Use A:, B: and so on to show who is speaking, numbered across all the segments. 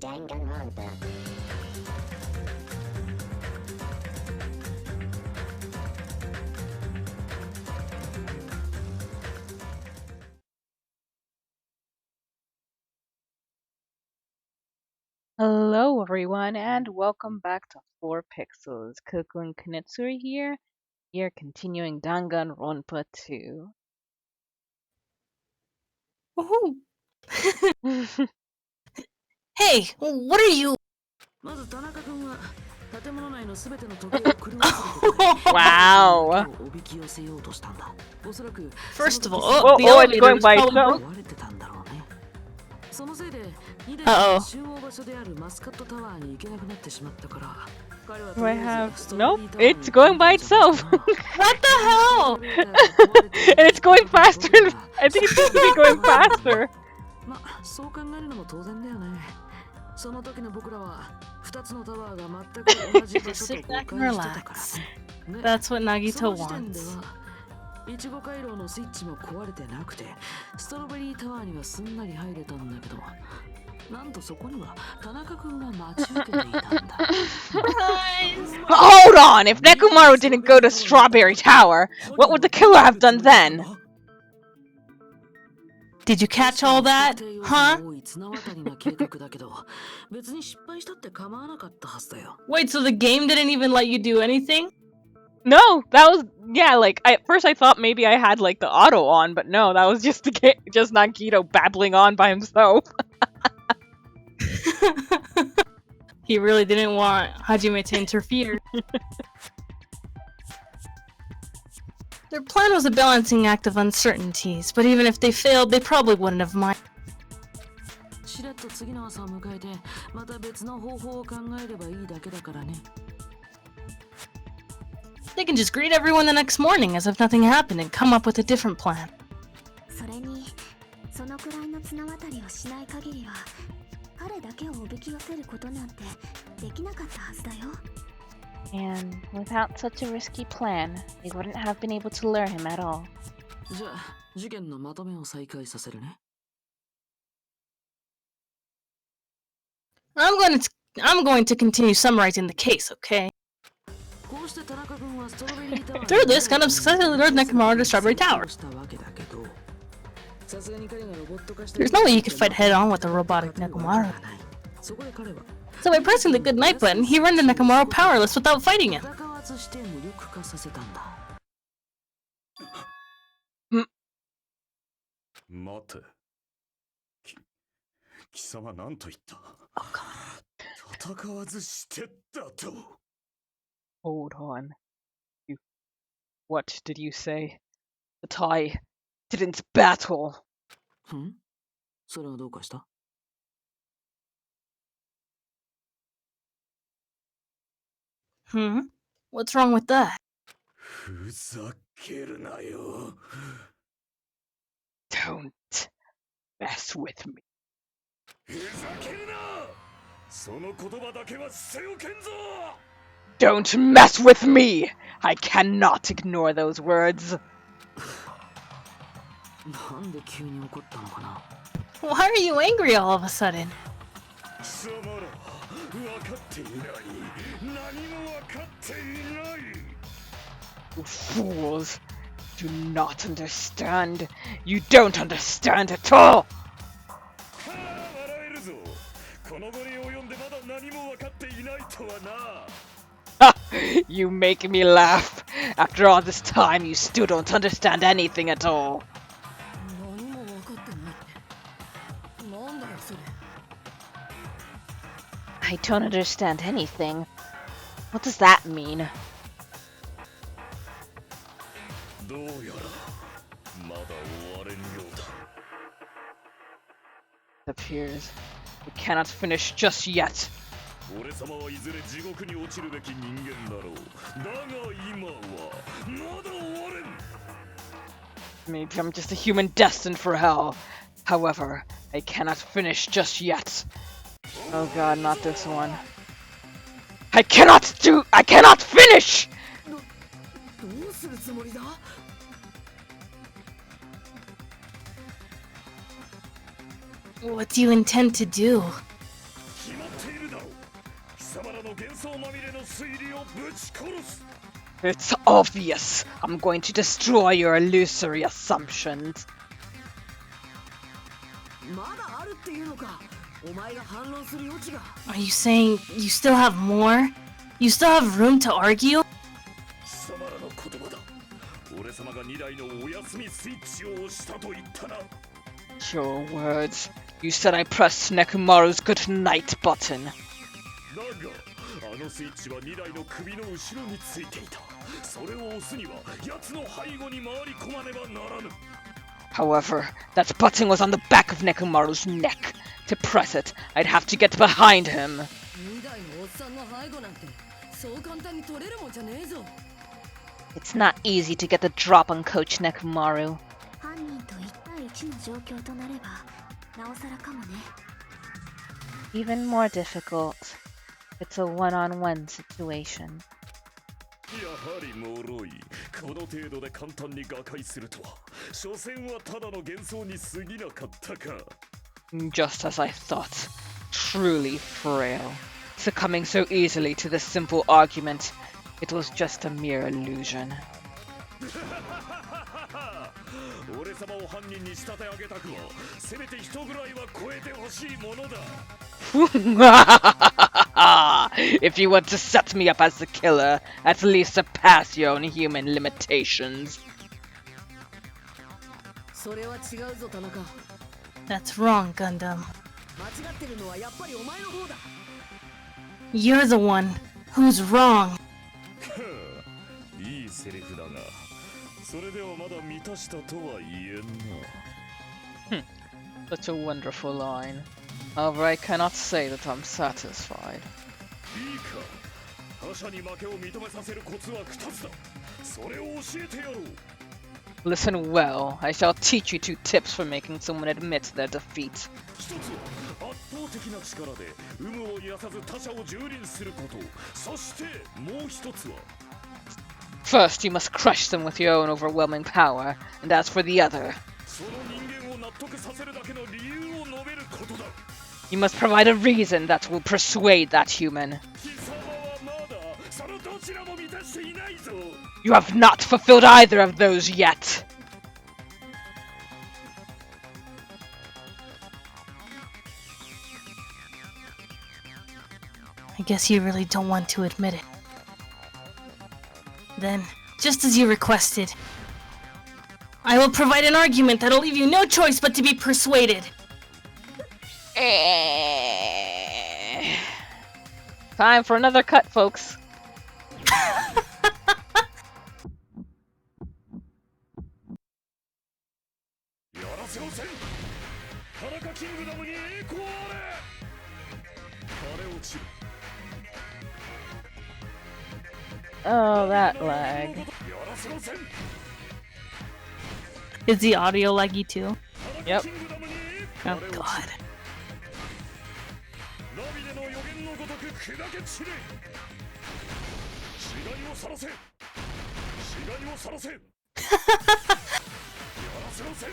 A: Danganronpa.
B: Hello, everyone, and welcome back to 4 Pixels. Koku and Kanetsuri here. We are continuing Danganronpa 2.
C: Woohoo! Hey, what are you?
B: Wow.
C: First of all,
B: Oh,
C: the
B: oh, it's
C: elevator
B: going
C: was
B: by
C: probably
B: itself.
C: broken.
D: あ
C: Uh-oh.
D: 集合場所であるマスカットタワーに行けなくなってしまったから彼は
B: Do
D: と
B: I
D: りあえず
B: have.
D: ストロベ
B: Nope,
D: リータワー
B: it's
D: に
B: going
D: 飛ん
B: by
D: だんじゃない
B: itself.
D: かな
C: What the hell?
B: And it's going faster. I think it seems to be going faster.
D: まあそう考えるのも当然だよねその時の僕らは2つのタワーが全く同じ場所と
C: Sit
D: 誤
C: back
D: 解
C: and
D: してたから
C: relax.
D: ね
C: That's what
D: そ
C: Nagito
D: の時点で
C: wants.
D: はいちご回廊のスイッチも壊れてなくてストロベリータワーにはすんなり入れたんだけどなんとそこには田中君が待ち受けていたんだ
B: Hold on! If Nekomaru didn't go to Strawberry Tower, what would the killer have done then?
C: Did you catch all that? Huh?
D: 多い綱渡りな計画だけど別に失敗したって構わなかったはずだよ
C: Wait, so the game didn't even let you do anything?
B: No, that was yeah. Like at first, I thought maybe I had like the auto on, but no, that was just just Nagito babbling on by himself.
C: He really didn't want Hajime to interfere. Their plan was a balancing act of uncertainties, but even if they failed, they probably wouldn't have minded.
D: しれっと次の朝を迎えてまた別の方法を考えればいいだけだからね
C: They can just greet everyone the next morning as if nothing happened and come up with a different plan.
A: それに、そのくらいの綱渡りをしない限りは、彼だけをおびき寄せることなんてできなかったはずだよ。
B: And without such a risky plan, they wouldn't have been able to lure him at all.
D: じゃあ事件のまとめを再開させるね
C: I'm going to continue summarizing the case, okay?
D: こうして田中君はストロベリータワー
C: Through this, kind of successfully lured Nekomaru to Strawberry Tower.
D: したわけだけどさすがに彼がロボット化した
C: There's no way you could fight head on with a robotic Nekomaru.
D: そこで彼は
C: So by pressing the goodnight button, he rendered Nekomaru powerless without fighting him.
D: 戦わずして無力化させたんだ
E: 待て。貴様何と言った？戦わずしてだと。
B: Hold on. What did you say? The tie didn't battle.
D: んそれはどうかした
C: What's wrong with that?
E: ふざけるなよ。
B: Don't mess with me.
E: ふざけるな。その言葉だけは捨ておけんぞ。
B: Don't mess with me! I cannot ignore those words.
D: なんで急に怒ったのかな
C: Why are you angry all of a sudden?
E: 貴様ら分かっていない。何も分かっていない。
B: You fools. Do not understand. You don't understand at all.
E: はあ、笑えるぞ。この後に及んでまだ何も分かっていないとはな。
B: Ha! You make me laugh. After all this time, you still don't understand anything at all.
D: 何も分かってないってなんだよそれ
B: I don't understand anything. What does that mean?
E: どうやらまだ終われんようだ。
B: It appears we cannot finish just yet.
E: 俺様はいずれ地獄に落ちるべき人間だろう。だが今はまだ終われん。
B: Maybe I'm just a human destined for hell. However, I cannot finish just yet. Oh god, not this one. I cannot finish!
D: どうするつもりだ
C: What do you intend to do?
E: 決の幻想まみれの推理をぶち殺す。
B: It's obvious. I'm going to destroy your illusory assumptions.
D: まだあるっていうのか。お前が反論する余地が。
C: Are you saying you still have more? You still have room to argue?
E: 貴様らの言葉だ。俺様が2台のお休みスイッチを押したと言ったな。
B: Your words. You said I pressed Nekomaru's good night button.
E: だがあのスイッチは2台の首の後ろについていた。それを押すには奴の背後に回り込まねばならぬ。
B: However, that button was on the back of Nekomaru's neck. To press it, I'd have to get behind him.
D: 2台のおっさんの背後なんてそう簡単に取れるもんじゃねえぞ。
B: It's not easy to get the drop on Coach Nekomaru.
A: 犯人と1対1の状況となればなおさらかもね。
B: Even more difficult. It's a one-on-one situation.
E: やはり脆い。この程度で簡単に瓦解するとは。所詮はただの幻想に過ぎなかったか。
B: Just as I thought. Truly frail. Succumbing so easily to this simple argument. It was just a mere illusion.
E: 俺様を犯人に仕立て上げたくはせめて人ぐらいは超えてほしいものだ。
B: If you want to set me up as the killer, at least surpass your own human limitations.
D: それは違うぞ田中。
C: That's wrong, Gundam.
D: 間違ってるのはやっぱりお前の方だ。
C: You're the one who's wrong.
E: いいセリフだが、それではまだ満たしたとは言えんな。
B: Such a wonderful line. However, I cannot say that I'm satisfied.
E: いいか、他者に負けを認めさせるコツは2つだ。それを教えてやろう。
B: Listen well, I shall teach you 2 tips for making someone admit their defeat.
E: 1つは圧倒的な力で有無を癒さず他者を蹂躙すること。そしてもう1つは
B: First, you must crush them with your own overwhelming power, and as for the other,
E: その人間を納得させるだけの理由を述べることだ。
B: you must provide a reason that will persuade that human.
E: 貴様はまだそのどちらも満たしていないぞ。
B: You have not fulfilled either of those yet.
C: I guess you really don't want to admit it. Then, just as you requested, I will provide an argument that'll leave you no choice but to be persuaded.
B: Time for another cut, folks.
E: やらせません。田中キングダムに栄光あれ。晴れ落ちる。
B: Oh, that lag.
E: やらせません。
C: Is the audio laggy too?
B: Yep.
E: キングダムに
C: Oh
E: 晴れ落ちる。
C: god.
E: ナビでの予言のごとく砕け散れ。死骸をさらせ。死骸をさらせ。やらせません。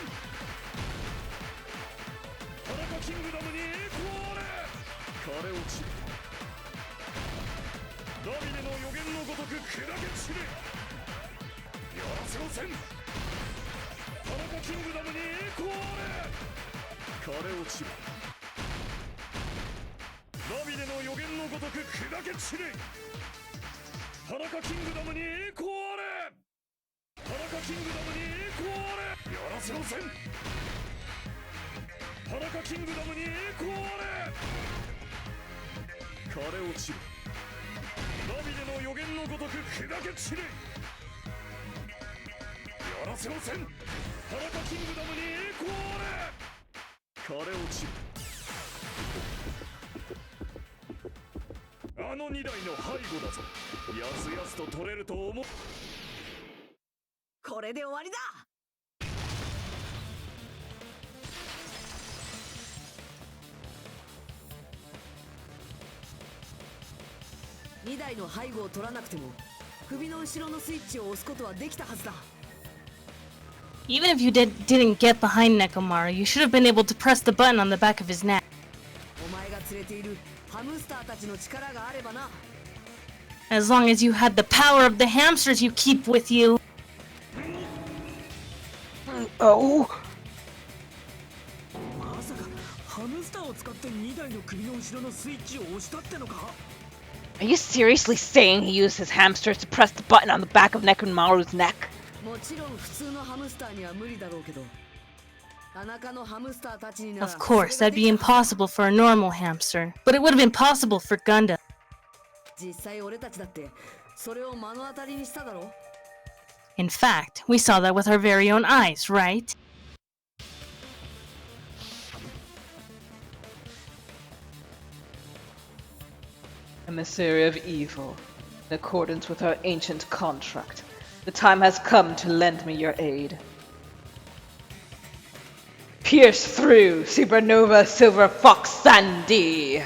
E: 田中キングダムに栄光あれ。枯れ落ちる。ナビでの予言のごとく砕け散れ。やらせません。田中キングダムに栄光あれ。枯れ落ちる。ナビでの予言のごとく砕け散れ。田中キングダムに栄光あれ。田中キングダムに栄光あれ。やらせません。田中キングダムに栄光あれ。枯れ落ちる。ナビでの予言のごとく砕け散れ。やらせません。田中キングダムに栄光あれ。枯れ落ちる。あの2台の背後だぞ。やすやすと取れると思う。
D: これで終わりだ。2台の背後を取らなくても首の後ろのスイッチを押すことはできたはずだ。
C: Even if you didn't get behind Nekomaru, you should have been able to press the button on the back of his neck.
D: お前が連れているハムスターたちの力があればな。
C: As long as you had the power of the hamsters you keep with you.
B: Oh!
E: まさかハムスターを使って2台の首の後ろのスイッチを押したってのか？
B: Are you seriously saying he used his hamsters to press the button on the back of Nekomaru's neck?
D: もちろん普通のハムスターには無理だろうけど、田中のハムスターたちになら
C: Of course, that'd be impossible for a normal hamster, but it would have been possible for Gundam.
D: 実際俺たちだってそれを目の当たりにしただろ。
C: In fact, we saw that with our very own eyes, right?
B: Emissary of evil, in accordance with our ancient contract, the time has come to lend me your aid. Pierce through, Supernova Silver Fox Sandy!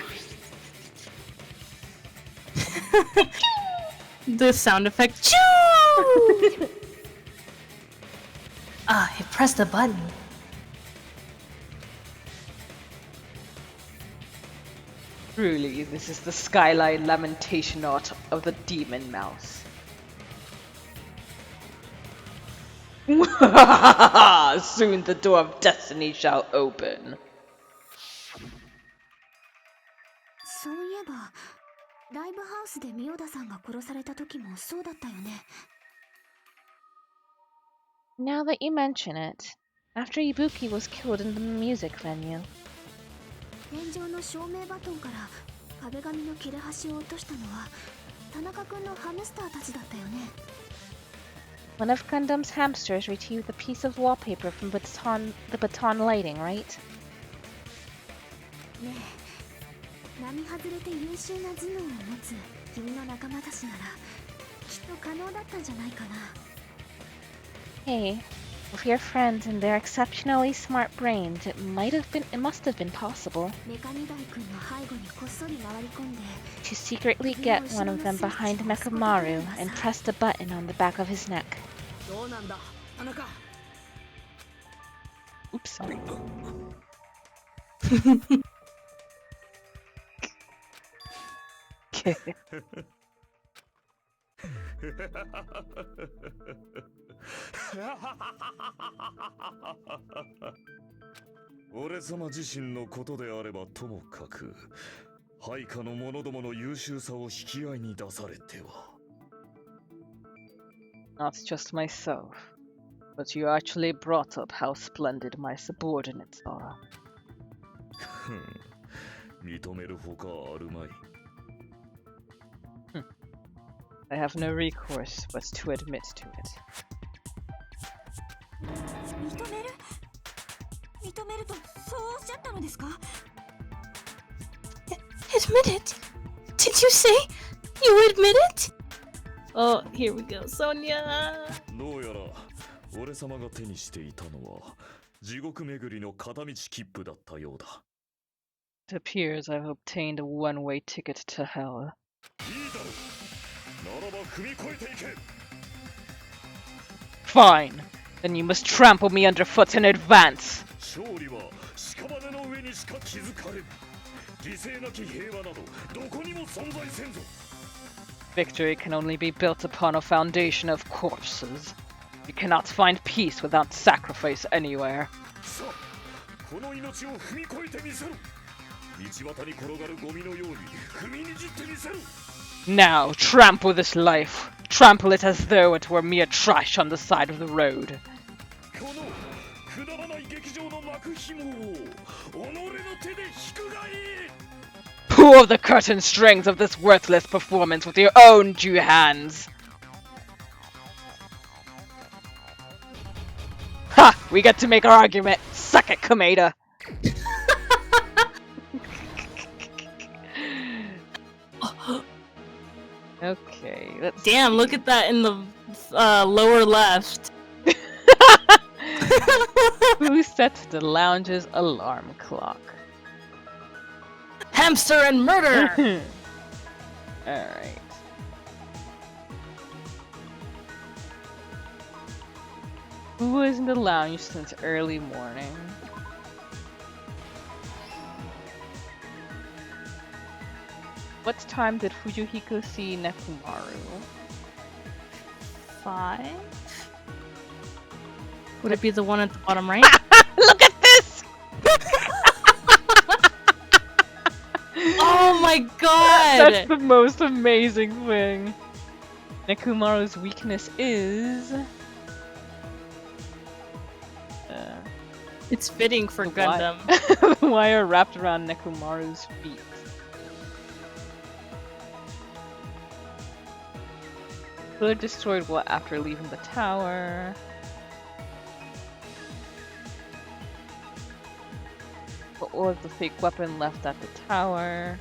C: The sound effect. Choo! It pressed the button.
B: Truly, this is the skyline lamentation art of the demon mouse. Soon the door of destiny shall open.
A: そういえばライブハウスでミオダさんが殺された時もそうだったよね。
F: Now that you mention it, after Ibuki was killed in the music venue,
A: 天井の照明バトンから壁紙の切れ端を落としたのは田中君のハムスターたちだったよね。
F: one of Gundam's hamsters retrieved the piece of wallpaper from the baton lighting, right?
A: ねえ、並外れて優秀な頭脳を持つ君の仲間たちならきっと可能だったんじゃないかな。
F: Hey, with your friends and their exceptionally smart brains, it must have been possible
A: メカニダイ君の背後にこっそり回り込んで
F: to secretly get one of them behind Nekomaru and press the button on the back of his neck.
D: どうなんだ田中。
B: Oops. Okay.
E: 俺様自身のことであればともかく、配下の者どもの優秀さを引き合いに出されては。
B: Not just myself, but you actually brought up how splendid my subordinates are.
E: 認めるほかあるまい。
B: I have no recourse but to admit to it.
A: 認めるとそうおっしゃったのですか？
C: Admit it? Did you say you admit it? Oh, here we go, Sonia.
E: どうやら俺様が手にしていたのは地獄巡りの片道切符だったようだ。
B: It appears I've obtained a one-way ticket to hell.
E: いいだろう。ならば踏み越えていけ。
B: Fine! Then you must trample me underfoot in advance!
E: 勝利は屍の上にしか築かれん。犠牲なき平和などどこにも存在せんぞ。
B: Victory can only be built upon a foundation of corpses. You cannot find peace without sacrifice anywhere.
E: さあ、この命を踏み越えてみせろ。道端に転がるゴミのように踏みにじってみせろ。
B: Now, trample this life. Trample it as though it were mere trash on the side of the road.
E: このくだらない劇場の幕紐を己の手で引くがいい。
B: Pull the curtain strings of this worthless performance with your own two hands. Ha! We get to make our argument. Suck it, Kameda. Okay, let's.
C: Damn, look at that in the lower left.
B: Who set the lounge's alarm clock?
C: Hamster and murder!
B: Alright. Who was in the lounge since early morning?
F: What time did Fujihiko see Nekomaru?
C: 5? Would it be the one at the bottom right?
F: Look at this!
C: Oh my god!
F: That's the most amazing thing. Nekomaru's weakness is...
C: It's fitting for
F: the
C: Gundam.
F: The wire wrapped around Nekomaru's feet. Killer destroyed what after leaving the tower? What was the fake weapon left at the tower?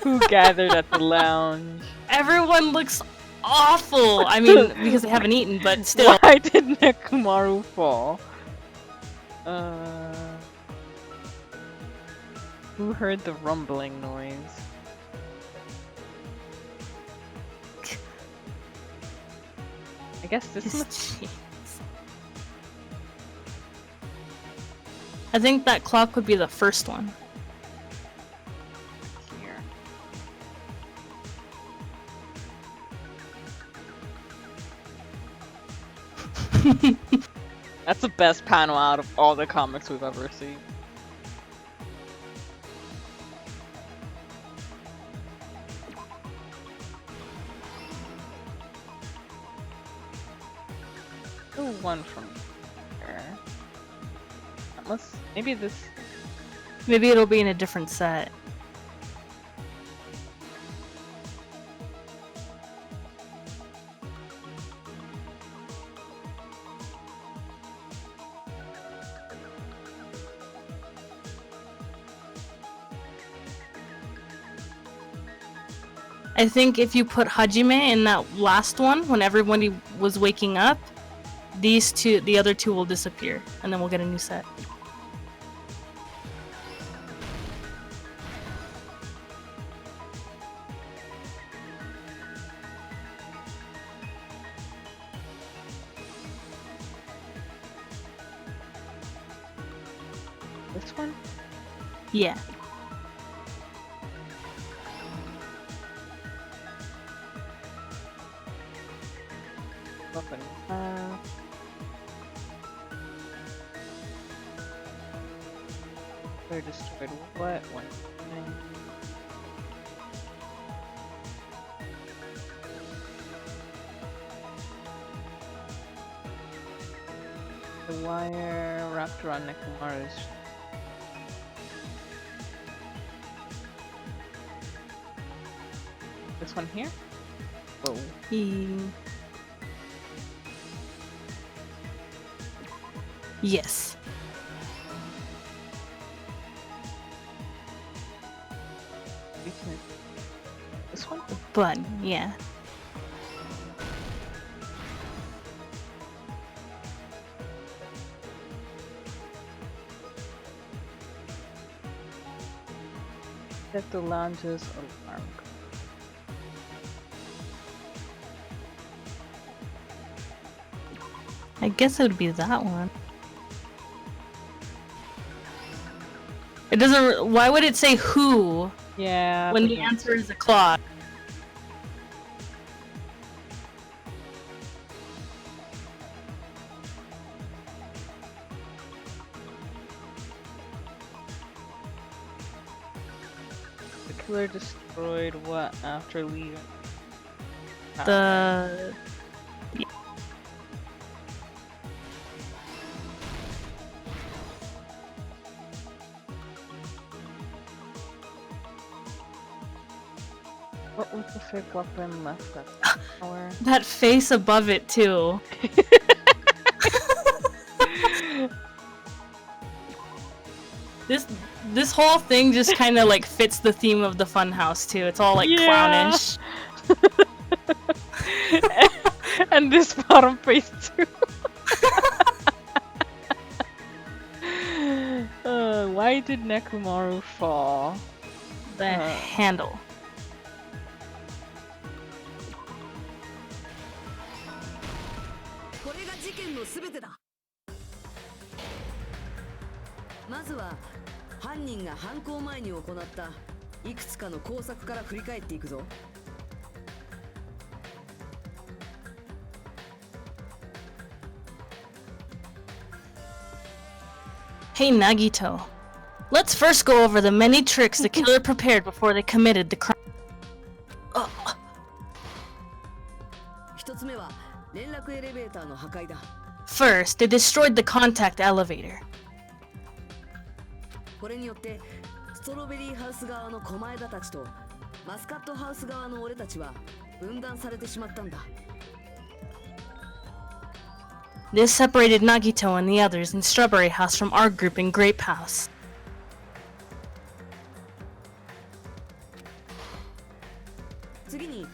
F: Who gathered at the lounge?
C: Everyone looks awful! I mean, because they haven't eaten, but still.
F: Why did Nekomaru fall? Who heard the rumbling noise? I guess this must...
C: I think that clock would be the first one.
F: Here. That's the best panel out of all the comics we've ever seen. Still one from here. Unless maybe this.
C: Maybe it'll be in a different set. I think if you put Hajime in that last one, when everybody was waking up, these two, the other two will disappear, and then we'll get a new set.
F: This one?
C: Yeah.
F: Open. They're destroyed. What? One. The wire wrapped around Nekomaru's. This one here? Whoa.
C: Yes.
F: This one?
C: The button, yeah.
F: Set the lounge's alarm.
C: I guess it would be that one. It doesn't. Why would it say who
F: Yeah.
C: when the answer is a clock?
F: The killer destroyed what after leaving?
C: The
F: What was the fake weapon left at the tower?
C: that face above it too. This whole thing just kind of like fits the theme of the Funhouse too. It's all like
F: Yeah.
C: clownish.
F: And this bottom face too. Why did Nekomaru fall?
C: The handle.
D: これが事件のすべてだ。まずは犯人が犯行前に行ったいくつかの工作から振り返っていくぞ。
C: Hey Nagito, let's first go over the many tricks the killer prepared before they committed the crime.
D: 一つ目は連絡エレベーターの破壊だ。
C: First, they destroyed the contact elevator.
D: これによってストロベリーハウス側の狛枝たちとマスカットハウス側の俺たちは分断されてしまったんだ。
C: This separated Nagito and the others in Strawberry House from our group in Grape House.
D: 次に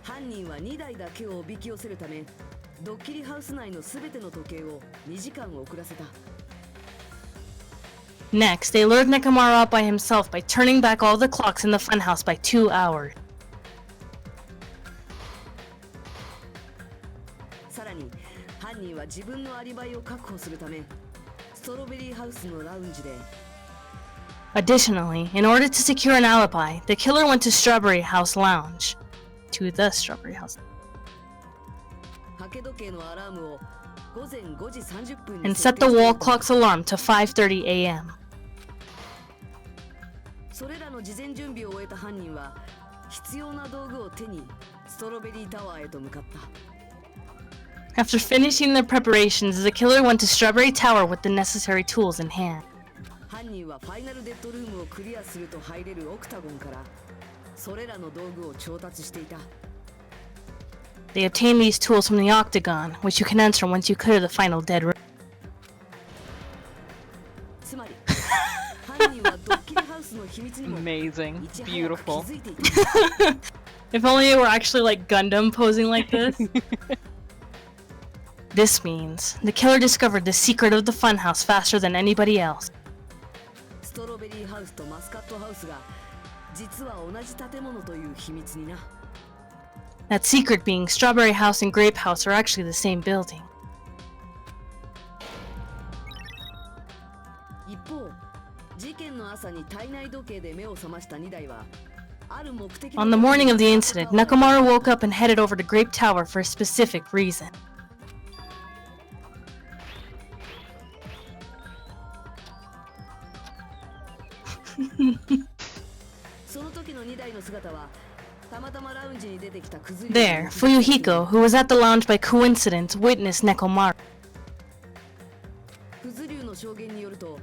D: 犯人は2台だけをおびき寄せるためドッキリハウス内の全ての時計を2時間遅らせた。
C: Next, they lured Nekomaru out by himself by turning back all the clocks in the funhouse by 2 hours.
D: さらに犯人は自分のアリバイを確保するためストロベリーハウスのラウンジで
C: Additionally, in order to secure an alibi, the killer went to Strawberry House Lounge. To the Strawberry House.
D: 掛け時計のアラームを午前5時30分に
C: And
D: 設
C: set
D: 定
C: the
D: してい
C: wall
D: た。
C: clock's alarm to 5:30 a.m.
D: それらの事前準備を終えた犯人は必要な道具を手にストロベリータワーへと向かった。
C: After finishing their preparations, the killer went to Strawberry Tower with the necessary tools in hand.
D: 犯人はファイナルデッドルームをクリアすると入れるオクタゴンからそれらの道具を調達していた。
C: They obtained these tools from the Octagon, which you can enter once you clear the final dead room.
D: つまり犯人はドッキリハウスの秘密にも
B: Amazing.
D: いち早く気
B: Beautiful.
D: づいていた。
C: If only it were actually like Gundam posing like this. This means the killer discovered the secret of the funhouse faster than anybody else.
D: ストロベリーハウスとマスカットハウスが実は同じ建物という秘密にな。
C: That secret being Strawberry House and Grape House are actually the same building.
D: 一方、事件の朝に体内時計で目を覚ました2台はある目的
C: On the morning of the incident, Nekomaru woke up and headed over to Grape Tower for a specific reason.
D: その時の2台の姿はたまたまラウンジに出てきたクズリ
C: There, Fuyuhiko, who was at the lounge by coincidence, witnessed Nekomaru.
D: クズリュウの証言によると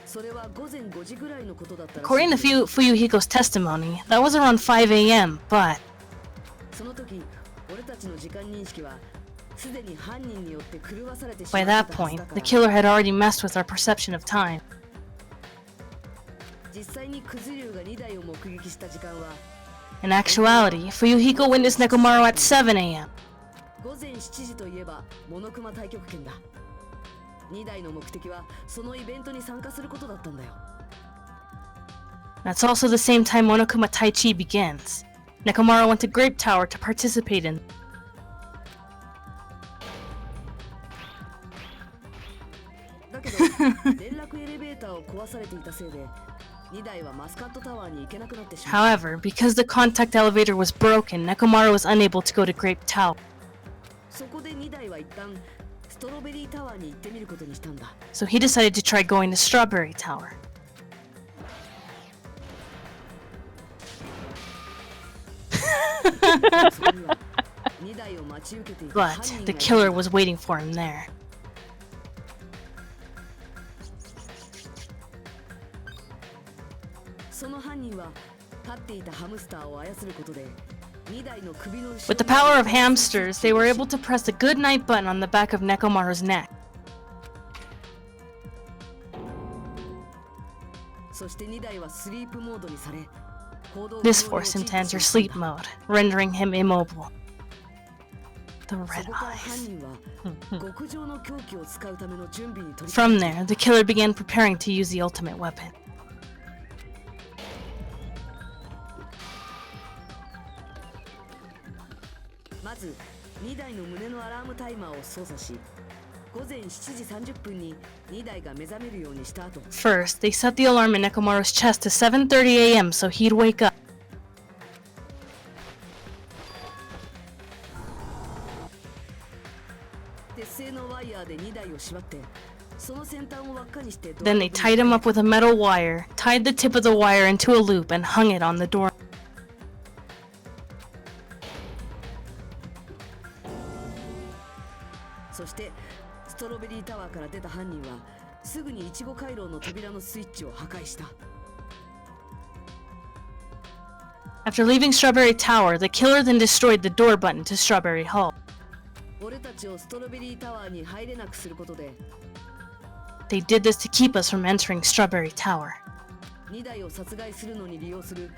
D: それは午前5時ぐらいのことだったらしい。
C: According to Fuyuhiko's testimony, that was around 5 a.m., but
D: その時俺たちの時間認識はすでに犯人によって狂わされてしま
C: by
D: ってた
C: that
D: はず
C: point,
D: だか
C: the
D: ら
C: killer had already messed with our perception of time.
D: 実際にクズリュウが2台を目撃した時間は
C: In actuality, Fuyuhiko witnessed Nekomaru at 7 a.m.
D: 午前7時といえばモノクマ太極拳だ。2台の目的はそのイベントに参加することだったんだよ。
C: That's also the same time Monokuma Tai Chi begins. Nekomaru went to Grape Tower to participate in.
D: だけど連絡エレベーターを壊されていたせいで2台はマスカットタワーに行けなくなってしまった。
C: However, because the contact elevator was broken, Nekomaru was unable to go to Grape Tower.
D: そこで2台は一旦ストロベリータワーに行ってみることにしたんだ。
C: So he decided to try going to Strawberry Tower.
D: そこには2台を待ち受けていた
C: But
D: 犯人
C: the
D: がいた
C: killer was waiting for him there.
D: その犯人は飼っていたハムスターを操ることで2台の首の後ろ
C: With the power of hamsters, they were able to press the good night button on the back of Nekomaru's neck.
D: そして2台はスリープモードにされ
C: This forced him to enter sleep mode, rendering him immobile. The red
D: そこから犯
C: eyes.
D: 人は極上の凶器を使うための準備に取り
C: From there, the killer began preparing to use the ultimate weapon.
D: まず2台の胸のアラームタイマーを操作し午前7時30分に2台が目覚めるようにした後、
C: First, they set the alarm in Nekomaru's chest to 7:30 a.m. so he'd wake up.
D: 鉄製のワイヤーで2台を縛って、その先端を輪っかにして、
C: Then they tied him up with a metal wire, tied the tip of the wire into a loop, and hung it on the door.
D: そしてストロベリータワーから出た犯人はすぐにイチゴ回廊の扉のスイッチを破壊した。
C: After leaving Strawberry Tower, the killer then destroyed the door button to Strawberry Hall.
D: 俺たちをストロベリータワーに入れなくすることで、
C: They did this to keep us from entering Strawberry Tower,
D: 2台を殺害するのに利用する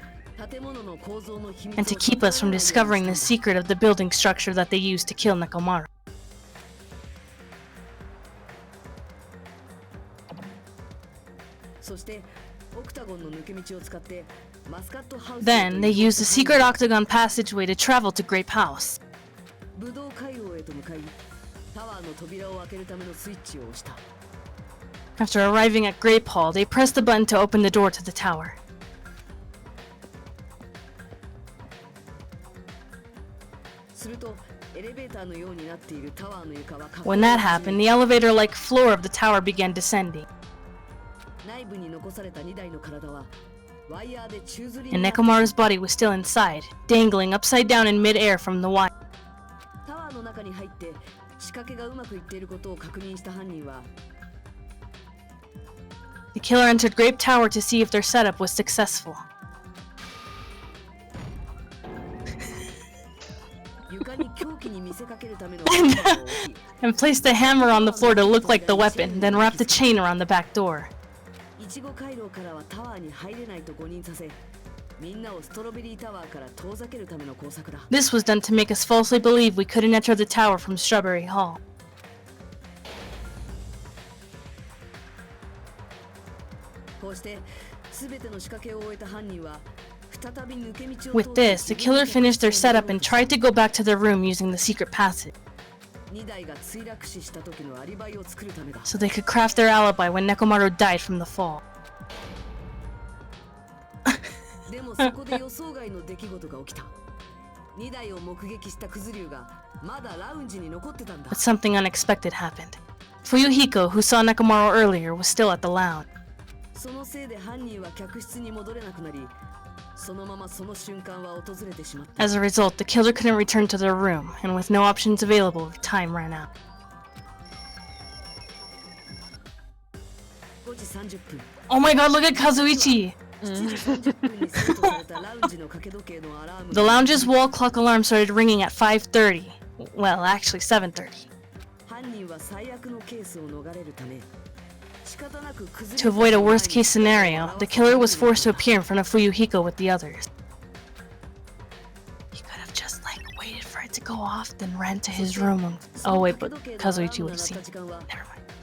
D: 建物の構造の秘密を
C: and to keep us from discovering the secret of the building structure that they used to kill Nekomaru.
D: そしてオクタゴンの抜け道を使ってマスカットハウス
C: Then, they used the secret octagon passageway to travel to Grape House.
D: ブドウ回廊へと向かい、タワーの扉を開けるためのスイッチを押した。
C: After arriving at Grape Hall, they pressed the button to open the door to the tower.
D: するとエレベーターのようになっているタワーの床は
C: When that happened, the elevator-like floor of the tower began descending,
D: 内部に残された2台の体はワイヤーで宙吊り
C: and
D: になって
C: Nekomaru's body was still inside, dangling upside down in mid-air from the wire.
D: タワーの中に入って仕掛けがうまくいっていることを確認した犯人は
C: The killer entered Grape Tower to see if their setup was successful.
D: 床に凶器に見せかけるためのハンマーを置き
C: And placed a hammer on the floor to look like the weapon, then wrapped the chain around the back door.
D: イチゴ回廊からはタワーに入れないと誤認させ、みんなをストロベリータワーから遠ざけるための工作だ。
C: This was done to make us falsely believe we couldn't enter the tower from Strawberry Hall.
D: こうして全ての仕掛けを終えた犯人は再び抜け道を通
C: With this, the killer finished their setup and tried to go back to their room using the secret passage,
D: 2台が墜落死した時のアリバイを作るためだ。
C: so they could craft their alibi when Nekomaru died from the fall.
D: でもそこで予想外の出来事が起きた。2台を目撃したクズリュウがまだラウンジに残ってたんだ。
C: But something unexpected happened. Fuyuhiko, who saw Nekomaru earlier, was still at the lounge.
D: そのせいで犯人は客室に戻れなくなり、そのままその瞬間は訪れてしまった。
C: As a result, the killer couldn't return to their room, and with no options available, time ran out.
D: 5時30分。
C: Oh my god, look at Kazuichi!
D: 7時30分にセットされたラウンジの掛け時計のアラーム
C: The lounge's wall clock alarm started ringing at 5:30. Well, actually 7:30.
D: 犯人は最悪のケースを逃れるため、仕方なくクズリ
C: To
D: ュウ
C: avoid a worst-case scenario, the killer was forced to appear in front of Fuyuhiko with the others. He could have just, waited for it to go off, then ran to his room and... Oh wait, but Kazuichi would have seen. Never mind.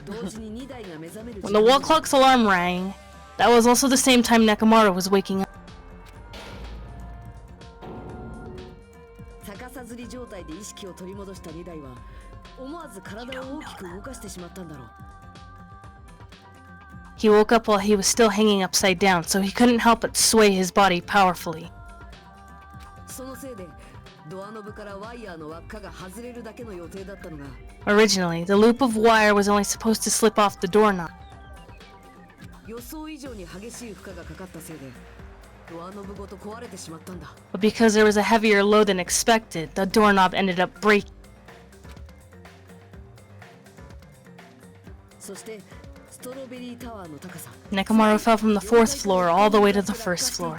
D: 同時に2台が目覚める
C: When the wall clock's alarm rang, that was also the same time Nekomaru was waking up.
D: 逆さずり状態で意識を取り戻した2台は思わず体を大きく動かしてしまったんだろう。
C: He woke up while he was still hanging upside down, so he couldn't help but sway his body powerfully.
D: そのせいでドアノブからワイヤーの輪っかが外れるだけの予定だったのが
C: Originally, the loop of wire was only supposed to slip off the doorknob,
D: 予想以上に激しい負荷がかかったせいでドアノブごと壊れてしまったんだ。
C: but because there was a heavier load than expected, the doorknob ended up breaking.
D: そしてストロベリータワーの高さ
C: Nekomaru fell from the 4th floor all the way to the 1st floor.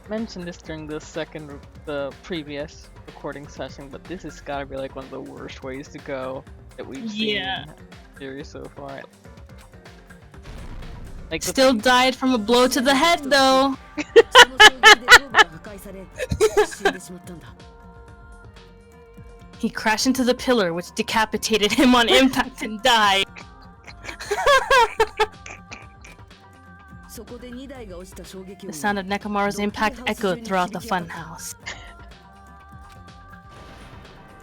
B: Mentioned this during the previous recording session, but this has gotta be like one of the worst ways to go that we've seen
C: Yeah.
B: in the series so far. Like
C: Still died from a blow to the head, though.
D: その衝撃で頭部が破壊され死んでしまったんだ。
C: He crashed into the pillar, which decapitated him on impact and died.
D: そこで2台が落ちた衝撃
C: The
D: 音
C: sound of Nekomaru's impact echoed throughout the funhouse.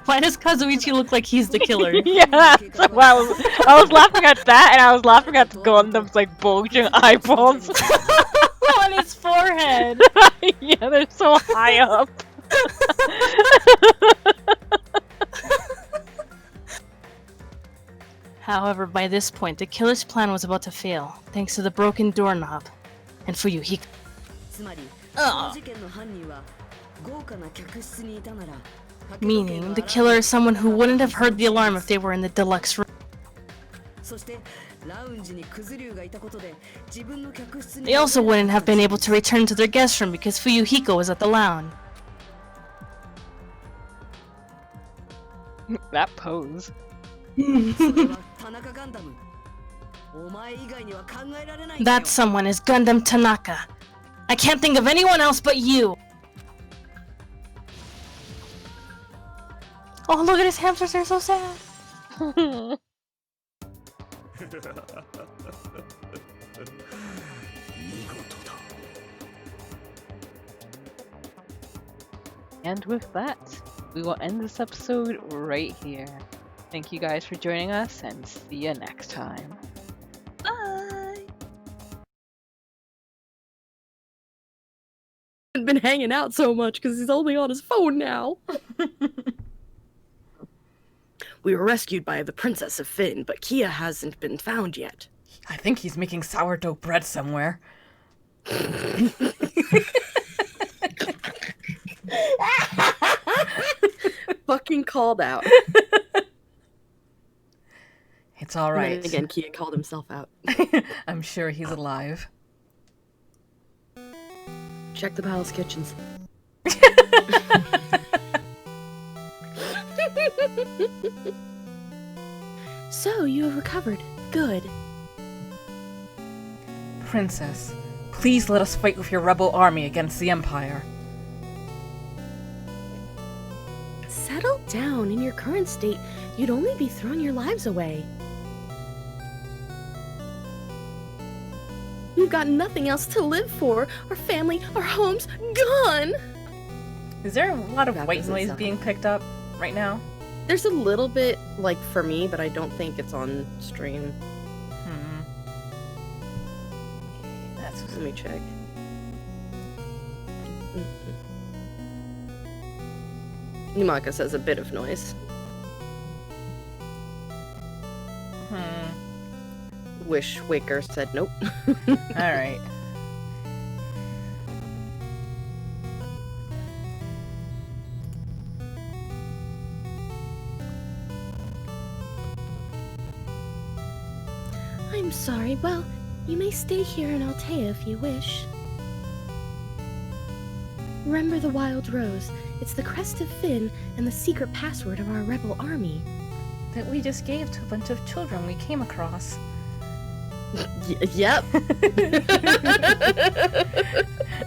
C: Why does Kazuichi look like he's the killer?
B: Yeah, that's why I was laughing at that, and I was laughing at Gundam's like bulging eyeballs.
C: On his forehead.
B: Yeah, they're so high up.
C: However, by this point, the killer's plan was about to fail, thanks to the broken doorknob. And Fuyuhiko.
G: つまり、
C: Ugh.
G: 事件の犯人は豪華な客室にいたなら
C: Meaning, the killer is someone who wouldn't have heard the alarm if they were in the deluxe room.
G: そしてラウンジにクズ竜がいたことで自分の客室に
C: They also wouldn't have been able to return to their guest room because Fuyuhiko was at the lounge.
B: That pose.
G: それは田中ガンダム。お前以外には考えられないんだよ。
C: That someone is Gundam Tanaka. I can't think of anyone else but you. Oh, look at his hamsters, they're so sad.
B: And with that, we will end this episode right here. Thank you guys for joining us, and see you next time.
C: Bye.
H: Been hanging out so much because he's only on his phone now. We were rescued by the Princess of Finn, but Kia hasn't been found yet.
I: I think he's making sourdough bread somewhere.
H: Fucking called out.
I: It's alright.
H: And then again, Kia called himself out.
I: I'm sure he's alive.
H: Check the palace kitchens. So, you have recovered. Good.
I: Princess, please let us fight with your rebel army against the Empire.
H: Settle down. In your current state, you'd only be throwing your lives away. We've got nothing else to live for. Our family, our homes, gone!
I: Is there a lot of
H: That
I: white
H: doesn't
I: noise
H: sound-
I: being picked up right now?
H: There's a little bit, like, for me, but I don't think it's on stream.
I: That's
H: Let me check. Numaka says a bit of noise. Wish Waker said nope.
I: Alright.
H: I'm sorry. Well, you may stay here in Altea if you wish. Remember the Wild Rose. It's the crest of Finn and the secret password of our rebel army.
I: That we just gave to a bunch of children we came across.
H: Yep.